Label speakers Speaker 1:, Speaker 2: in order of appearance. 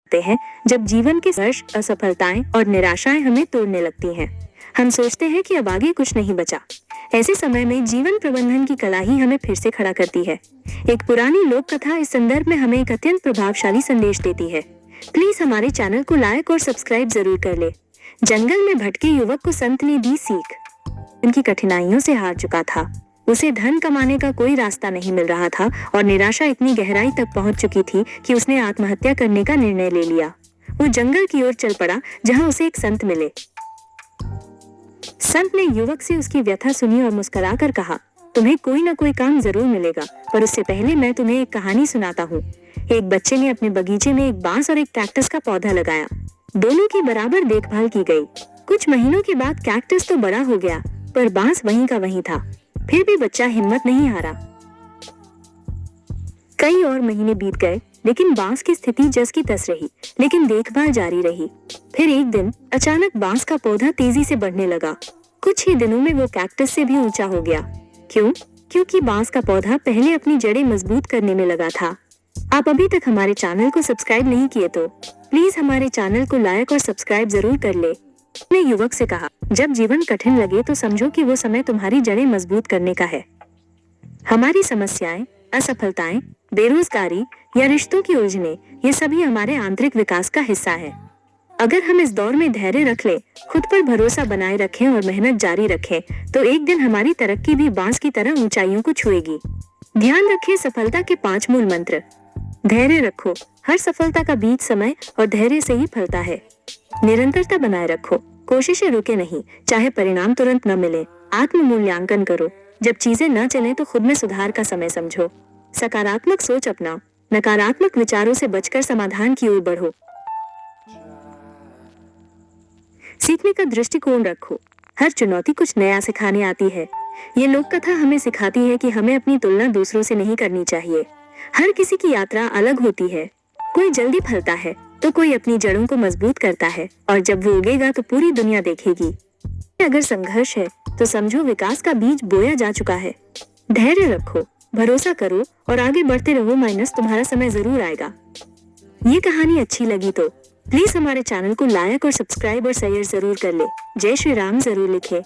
Speaker 1: होते हैं जब जीवन के संघर्ष, असफलताएं और निराशाएं हमें तोड़ने लगती हैं। हम सोचते हैं कि अब आगे कुछ नहीं बचा। ऐसे समय में जीवन प्रबंधन की कला ही हमें फिर से खड़ा करती है। एक पुरानी लोक कथा इस संदर्भ में हमें एक अत्यंत प्रभावशाली संदेश देती है। प्लीज हमारे चैनल को लाइक और सब्सक्राइब जरूर कर ले। जंगल में भटके युवक को संत ने दी सीख। उनकी कठिनाइयों से हार चुका था, उसे धन कमाने का कोई रास्ता नहीं मिल रहा था और निराशा इतनी गहराई तक पहुंच चुकी थी कि उसने आत्महत्या करने का निर्णय ले लिया। वो जंगल की ओर चल पड़ा जहां उसे एक संत मिले। संत ने युवक से उसकी व्यथा सुनी और मुस्कुराकर कहा, तुम्हें कोई ना कोई काम जरूर मिलेगा, पर उससे पहले मैं तुम्हें एक कहानी सुनाता हूँ। एक बच्चे ने अपने बगीचे में एक बांस और एक कैक्टस का पौधा लगाया। दोनों की बराबर देखभाल की गई। कुछ महीनों के बाद कैक्टस तो बड़ा हो गया, पर बांस वहीं का वहीं था। फिर भी बच्चा हिम्मत नहीं हारा। कई और महीने बीत गए, लेकिन बांस की स्थिति जस की तस रही, लेकिन देखभाल जारी रही। फिर एक दिन अचानक बांस का पौधा तेजी से बढ़ने लगा। कुछ ही दिनों में वो कैक्टस से भी ऊंचा हो गया। क्यों? क्योंकि बांस का पौधा पहले अपनी जड़ें मजबूत करने में लगा था। आप अभी तक हमारे चैनल को सब्सक्राइब नहीं किए तो प्लीज हमारे चैनल को लाइक और सब्सक्राइब जरूर कर ले। ने युवक से कहा, जब जीवन कठिन लगे तो समझो कि वो समय तुम्हारी जड़ें मजबूत करने का है। हमारी समस्याएं, असफलताएं, बेरोजगारी या रिश्तों की उलझनें, ये सभी हमारे आंतरिक विकास का हिस्सा है। अगर हम इस दौर में धैर्य रख लें, खुद पर भरोसा बनाए रखें और मेहनत जारी रखें, तो एक दिन हमारी तरक्की भी बांस की तरह ऊंचाइयों को छुएगी। ध्यान रखें सफलता के 5 मूल मंत्र। धैर्य रखो, हर सफलता का बीज समय और धैर्य से ही फलता है। निरंतरता बनाए रखो, कोशिशें रुके नहीं, चाहे परिणाम तुरंत न मिले। आत्म मूल्यांकन करो, जब चीजें न चलें तो खुद में सुधार का समय समझो। सकारात्मक सोच अपनाओ, नकारात्मक विचारों से बचकर समाधान की ओर बढ़ो। सीखने का दृष्टिकोण रखो, हर चुनौती कुछ नया सिखाने आती है। ये लोक कथा हमें सिखाती है कि हमें अपनी तुलना दूसरों से नहीं करनी चाहिए। हर किसी की यात्रा अलग होती है। कोई जल्दी फलता है तो कोई अपनी जड़ों को मजबूत करता है, और जब वो उगेगा तो पूरी दुनिया देखेगी। अगर संघर्ष है तो समझो विकास का बीज बोया जा चुका है। धैर्य रखो, भरोसा करो और आगे बढ़ते रहो, माइनस तुम्हारा समय जरूर आएगा। ये कहानी अच्छी लगी तो प्लीज हमारे चैनल को लाइक और सब्सक्राइब और शेयर जरूर कर ले। जय श्री राम जरूर लिखे।